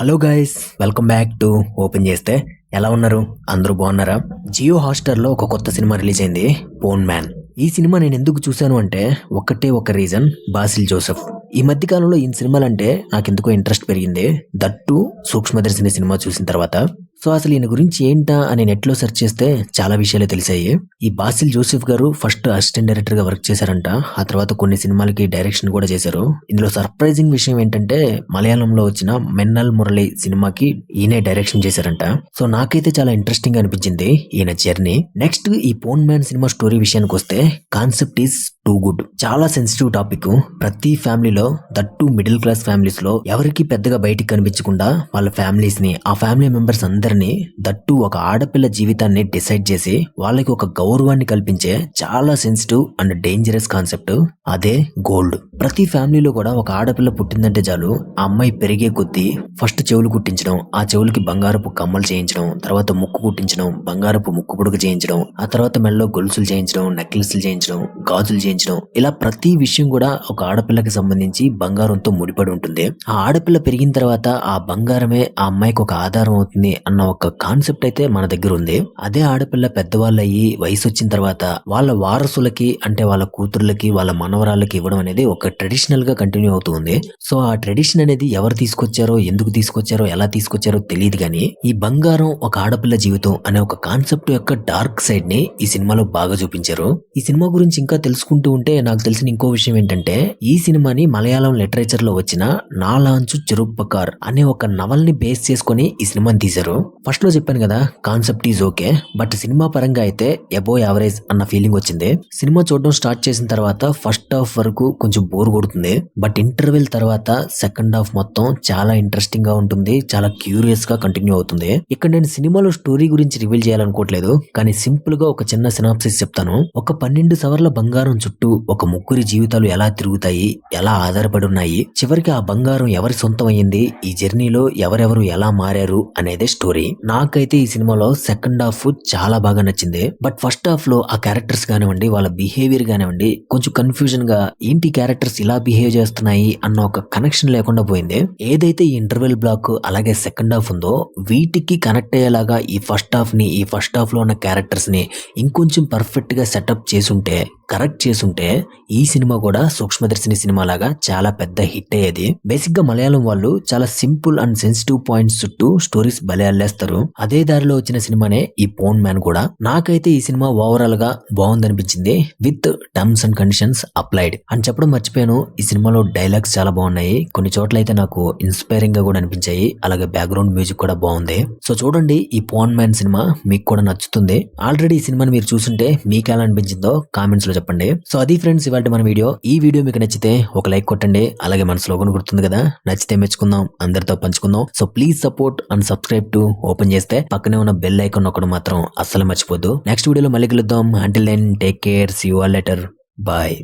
Hello guys, welcome back to open చేస్తే. ఎలా ఉన్నారు? అందరూ బాగున్నారా? జియో హాట్‌స్టార్‌లో ఒక కొత్త సినిమా రిలీజ్ అయింది, పోన్ మ్యాన్. ఈ సినిమా నేను ఎందుకు చూశాను అంటే ఒకటే ఒక రీజన్, బాసిల్ జోసెఫ్. ఈ మధ్య కాలంలో ఈ సినిమాలంటే నాకెందుకో ఇంట్రెస్ట్ పెరిగింది. దట్టు సూక్ష్మదర్శిని సినిమా చూసిన తర్వాత. సో అసలు ఈయన గురించి ఏంటా అని నెట్లో సెర్చ్ చేస్తే చాలా విషయాలే తెలిసాయి. ఈ బాసిల్ జోసెఫ్ గారు ఫస్ట్ అసిస్టెంట్ డైరెక్టర్ గా వర్క్ చేశారంట. ఆ తర్వాత కొన్ని సినిమాలకి డైరెక్షన్ కూడా చేశారు. ఇందులో సర్ప్రైజింగ్ విషయం ఏంటంటే మలయాళంలో వచ్చిన మెన్నల్ మురళి సినిమాకి ఈయనే డైరెక్షన్ చేశారంట. సో నాకైతే చాలా ఇంట్రెస్టింగ్ గా అనిపించింది ఈయన జర్నీ. నెక్స్ట్ ఈ పోన్ మ్యాన్ సినిమా స్టోరీ విషయానికి వస్తే కాన్సెప్ట్ ఈస్ టూ గుడ్. చాలా సెన్సిటివ్ టాపిక్. ప్రతి ఫ్యామిలీలో, దట్టు మిడిల్ క్లాస్ ఫ్యామిలీస్ లో ఎవరికి పెద్దగా బయటికి కనిపించకుండా వాళ్ళ ఫ్యామిలీస్ ని, ఆ ఫ్యామిలీ మెంబర్స్ అందరినీ, దట్టు ఒక ఆడపిల్ల జీవితాన్ని డిసైడ్ చేసి వాళ్ళకి ఒక గౌరవాన్ని కల్పించే చాలా సెన్సిటివ్ అండ్ డేంజరస్ కాన్సెప్ట్. అదే గోల్డ్. ప్రతి ఫ్యామిలీలో కూడా ఒక ఆడపిల్ల పుట్టిందంటే చాలు, ఆ అమ్మాయి పెరిగే కొద్దీ ఫస్ట్ చెవులు కుట్టించడం, ఆ చెవులకి బంగారపు కమ్మలు చేయించడం, తర్వాత ముక్కు కుట్టించడం, బంగారపు ముక్కు పుడక చేయించడం, ఆ తర్వాత మెడలో గొలుసులు చేయించడం, నెక్లెస్లు చేయించడం, గాజులు చేయించడం, ఇలా ప్రతి విషయం కూడా ఒక ఆడపిల్లకి సంబంధించి బంగారంతో ముడిపడి ఉంటుంది. ఆ ఆడపిల్ల పెరిగిన తర్వాత ఆ బంగారమే ఆ అమ్మాయికి ఒక ఆధారం అవుతుంది అన్న ఒక కాన్సెప్ట్ అయితే మన దగ్గర ఉంది. అదే ఆడపిల్ల పెద్దవాళ్ళు అయ్యి వయసు వచ్చిన తర్వాత వాళ్ళ వారసులకి, అంటే వాళ్ళ కూతుర్లకి, వాళ్ళ మనవరాళ్ళకి ఇవ్వడం అనేది ఒక ట్రెడిషనల్ గా కంటిన్యూ అవుతుంది. సో ఆ ట్రెడిషన్ అనేది ఎవరు తీసుకొచ్చారో, ఎందుకు తీసుకొచ్చారో, ఎలా తీసుకొచ్చారో తెలియదు కానీ ఈ బంగారం ఒక ఆడపిల్ల జీవితం అనే ఒక కాన్సెప్ట్ యొక్క డార్క్ సైడ్ ని ఈ సినిమాలో బాగా చూపించారు. ఈ సినిమా గురించి ఇంకా తెలుసుకుంటూ ఉంటే నాకు తెలిసిన ఇంకో విషయం ఏంటంటే, ఈ సినిమాని మలయాళం లిటరేచర్ లో వచ్చిన నాలాంచు చెరుప్పకార్ అనే ఒక నవల్ ని బేస్ చేసుకుని ఈ సినిమాని తీశారు. ఫస్ట్ లో చెప్పాను కదా, concept is okay, but cinema పరంగా అయితే అబో యావరేజ్ అన్న ఫీలింగ్ వచ్చింది. సినిమా చూడడం స్టార్ట్ చేసిన తర్వాత ఫస్ట్ హాఫ్ వరకు కొంచెం బోర్ కొడుతుంది, బట్ ఇంటర్వెల్ తర్వాత సెకండ్ హాఫ్ మొత్తం చాలా ఇంట్రెస్టింగ్ గా ఉంటుంది, చాలా క్యూరియస్ గా కంటిన్యూ అవుతుంది. ఇక్కడ నేను సినిమాలో స్టోరీ గురించి రివీల్ చేయాలనుకోవట్లేదు, కానీ సింపుల్ గా ఒక చిన్న సినాప్సిస్ చెప్తాను. ఒక 12 సవర్ల బంగారం చుట్టూ ఒక ముగ్గురి జీవితాలు ఎలా తిరుగుతాయి, ఎలా ఆధారపడి ఉన్నాయి, చివరికి ఆ బంగారం ఎవరి సొంతం అయ్యింది, ఈ జర్నీలో ఎవరెవరు ఎలా మారారు అనేదే స్టోరీ. నాకైతే ఈ సినిమాలో సెకండ్ హాఫ్ చాలా బాగా నచ్చింది, బట్ ఫస్ట్ హాఫ్ లో ఆ క్యారెక్టర్స్ కానివ్వండి, వాళ్ళ బిహేవియర్ కానివ్వండి, కొంచెం కన్ఫ్యూజన్ గా ఏంటి క్యారెక్టర్స్ ఇలా బిహేవ్ చేస్తున్నాయి అన్న ఒక కనెక్షన్ లేకుండా పోయింది. ఏదైతే ఈ ఇంటర్వెల్ బ్లాక్ అలాగే సెకండ్ హాఫ్ ఉందో వీటికి కనెక్ట్ అయ్యేలాగా ఈ ఫస్ట్ హాఫ్ లో ఉన్న క్యారెక్టర్స్ ని ఇంకొంచెం పర్ఫెక్ట్ గా సెటప్ చేసుంటే, కరెక్ట్ చేసుంటే ఈ సినిమా కూడా సూక్ష్మదర్శిని సినిమా లాగా చాలా పెద్ద హిట్ అయ్యేది. బేసిక్ గా మలయాళం వాళ్ళు చాలా సింపుల్ అండ్ సెన్సిటివ్ పాయింట్స్ చుట్టూ స్టోరీస్ భలే అల్లేస్తారు. అదే దారిలో వచ్చిన సినిమానే ఈ పోన్ మ్యాన్ కూడా. నాకైతే ఈ సినిమా ఓవరాల్ గా బాగుందనిపించింది, with terms and conditions applied అని చెప్పడం మర్చిపోయాను. ఈ సినిమాలో డైలాగ్స్ చాలా బాగున్నాయి, కొన్ని చోట్ల అయితే నాకు ఇన్స్పైరింగ్ గా కూడా అనిపించాయి, అలాగే బ్యాక్గ్రౌండ్ మ్యూజిక్ కూడా బాగుంది. సో చూడండి, ఈ పోన్ మ్యాన్ సినిమా మీకు కూడా నచ్చుతుంది. ఆల్రెడీ ఈ సినిమాని మీరు చూసుంటే మీకు ఎలా అనిపించిందో కామెంట్స్ లో చెప్పండి. సో అది ఫ్రెండ్స్ ఇవాళ మన వీడియో. ఈ వీడియో మీకు నచ్చితే ఒక లైక్ కొట్టండి, అలాగే మన స్లోగన్ గుర్తుంది కదా, నచ్చితే మెచ్చుకుందాం, అందరితో పంచుకుందాం. So please support and subscribe to open చేస్తే. పక్కనే ఉన్న బెల్ ఐకాన్ నొక్కడం మాత్రం అస్సలు మర్చిపోద్దు. నెక్స్ట్ వీడియోలో మళ్ళీ కలుద్దాం. Until then take care, see you all later, bye.